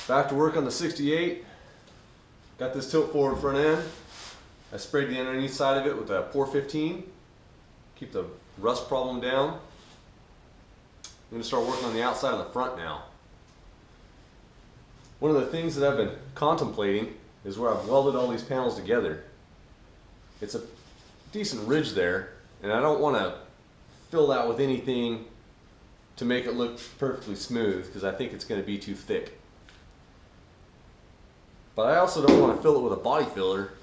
Back to work on the 68. Got this tilt forward front end. I sprayed the underneath side of it with a Pour 15. Keep the rust problem down. I'm going to start working on the outside of the front now. One of the things that I've been contemplating is where I've welded all these panels together. It's a decent ridge there, and I don't want to fill that with anything to make it look perfectly smooth because I think it's going to be too thick. But I also don't want to fill it with a body filler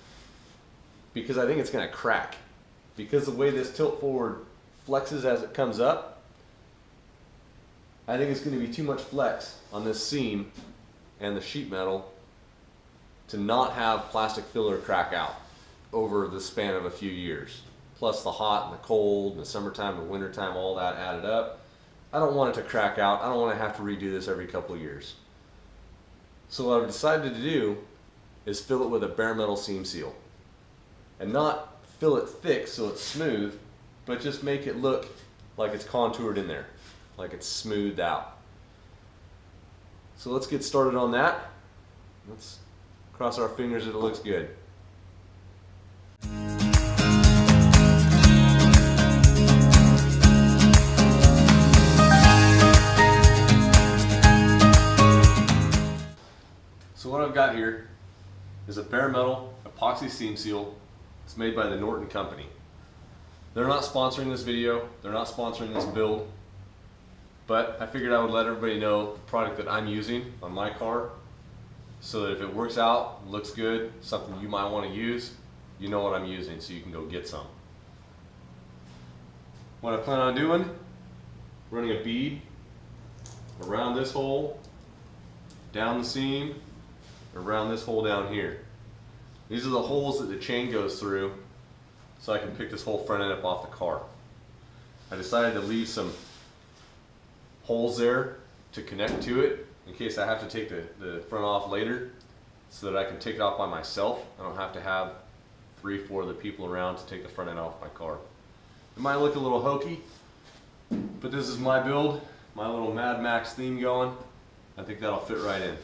because I think it's going to crack. Because the way this tilt forward flexes as it comes up, I think it's going to be too much flex on this seam and the sheet metal to not have plastic filler crack out over the span of a few years. Plus the hot and the cold and the summertime and wintertime, all that added up. I don't want it to crack out. I don't want to have to redo this every couple of years. So what I've decided to do is fill it with a bare metal seam seal. And not fill it thick so it's smooth, but just make it look like it's contoured in there, like it's smoothed out. So let's get started on that. Let's cross our fingers that it looks good. So what I've got here is a bare metal epoxy seam seal. It's made by the Norton Company. They're not sponsoring this video, they're not sponsoring this build, but I figured I would let everybody know the product that I'm using on my car so that if it works out, looks good, something you might want to use, you know what I'm using so you can go get some. What I plan on doing, running a bead around this hole, down the seam, around this hole down here. These are the holes that the chain goes through so I can pick this whole front end up off the car. I decided to leave some holes there to connect to it in case I have to take the front off later so that I can take it off by myself. I don't have to have 3 or 4 other people around to take the front end off my car. It might look a little hokey, but this is my build, my little Mad Max theme going. I think that'll fit right in.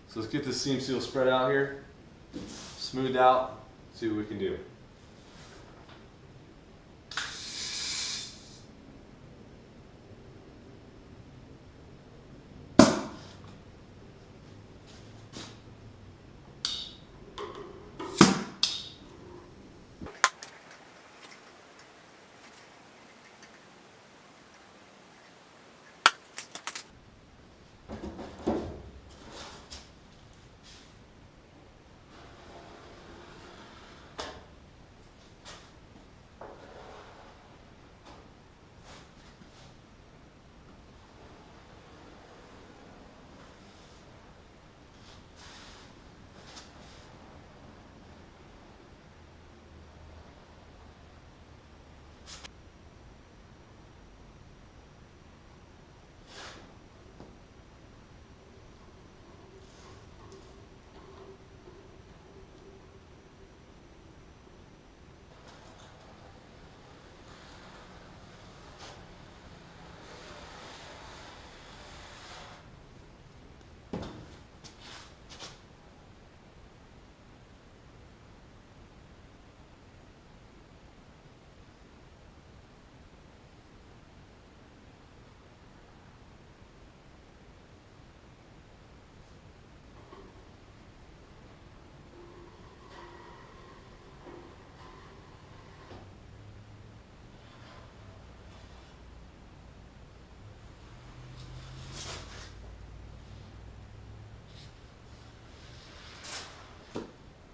So let's get this seam seal spread out here, smoothed out, see what we can do.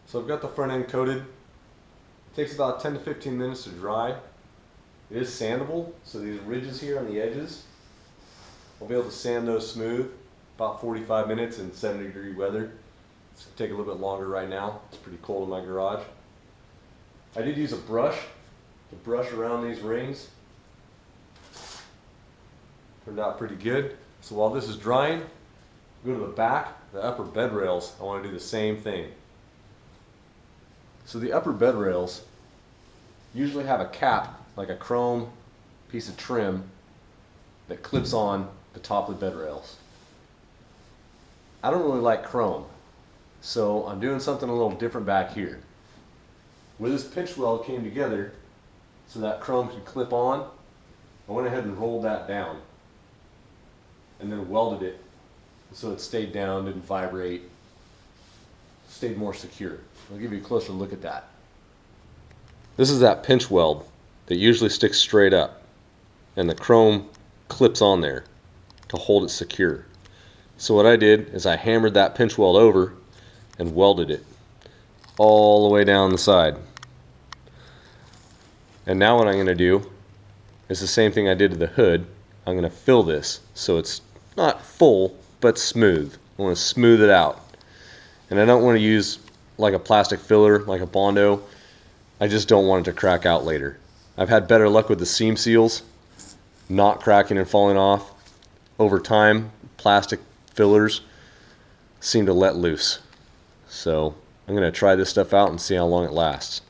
So I've got the front end coated. It takes about 10 to 15 minutes to dry. It is sandable, so these ridges here on the edges, I'll be able to sand those smooth, about 45 minutes in 70-degree weather. It's going to take a little bit longer right now. It's pretty cold in my garage. I did use a brush to brush around these rings. Turned out pretty good. So while this is drying, go to the back, the upper bed rails, I want to do the same thing. So the upper bed rails usually have a cap, like a chrome piece of trim that clips on the top of the bed rails. I don't really like chrome, so I'm doing something a little different back here. Where this pinch weld came together so that chrome could clip on, I went ahead and rolled that down and then welded it so it stayed down, didn't vibrate, stayed more secure. I'll give you a closer look at that. This is that pinch weld that usually sticks straight up, and the chrome clips on there to hold it secure. So what I did is I hammered that pinch weld over and welded it all the way down the side. And now what I'm going to do is the same thing I did to the hood. I'm going to fill this so it's not full but smooth. I want to smooth it out. And I don't want to use like a plastic filler, like a Bondo. I just don't want it to crack out later. I've had better luck with the seam seals not cracking and falling off. Over time, plastic fillers seem to let loose. So I'm going to try this stuff out and see how long it lasts.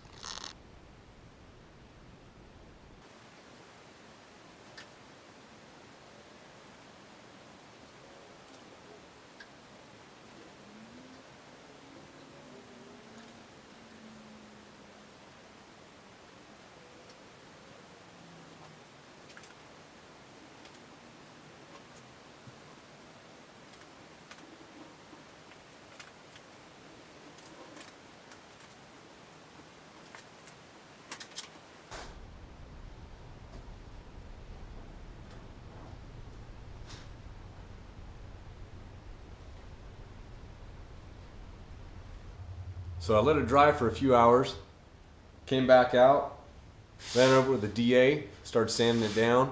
So I let it dry for a few hours, came back out, ran over with the DA, started sanding it down.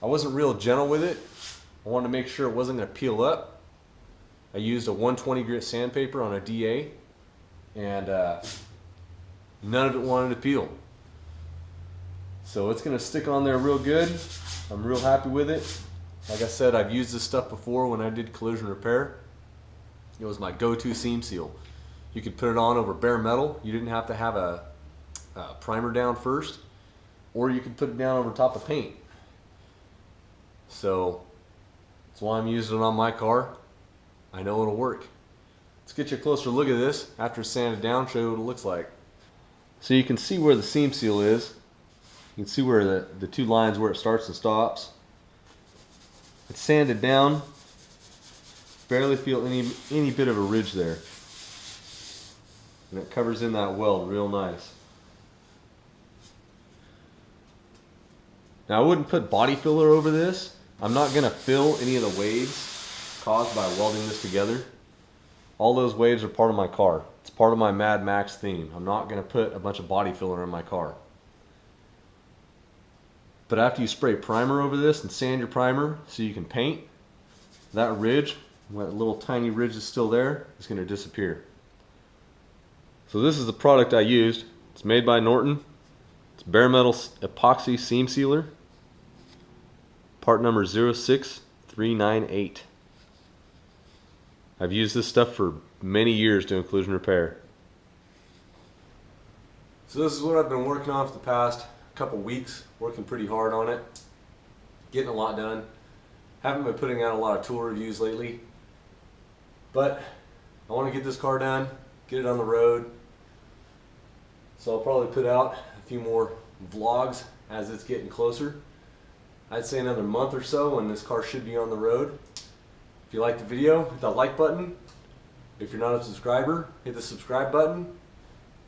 I wasn't real gentle with it. I wanted to make sure it wasn't going to peel up. I used a 120 grit sandpaper on a DA, and none of it wanted to peel. So it's going to stick on there real good. I'm real happy with it. Like I said, I've used this stuff before when I did collision repair. It was my go-to seam seal. You could put it on over bare metal. You didn't have to have a primer down first, or you could put it down over top of paint. So that's why I'm using it on my car. I know it'll work. Let's get you a closer look at this after it's sanded down, show you what it looks like. So you can see where the seam seal is. You can see where the two lines where it starts and stops. It's sanded down. Barely feel any bit of a ridge there. And it covers in that weld real nice. Now I wouldn't put body filler over this. I'm not going to fill any of the waves caused by welding this together. All those waves are part of my car. It's part of my Mad Max theme. I'm not going to put a bunch of body filler in my car. But after you spray primer over this and sand your primer so you can paint, that ridge, that little tiny ridge is still there, is going to disappear. So this is the product I used. It's made by Norton. It's bare metal epoxy seam sealer. Part number 06398. I've used this stuff for many years doing collision repair. So this is what I've been working on for the past couple weeks, working pretty hard on it, getting a lot done. Haven't been putting out a lot of tool reviews lately, but I want to get this car done, get it on the road. So I'll probably put out a few more vlogs as it's getting closer. I'd say another month or so and this car should be on the road. If you like the video, hit that like button. If you're not a subscriber, hit the subscribe button.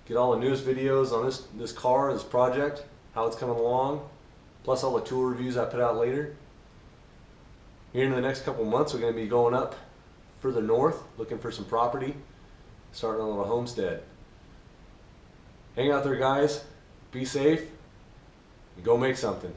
Get all the newest videos on this car, this project, how it's coming along, plus all the tool reviews I put out later. Here in the next couple months, we're going to be going up further north, looking for some property, starting a little homestead. Hang out there, guys. Be safe and go make something.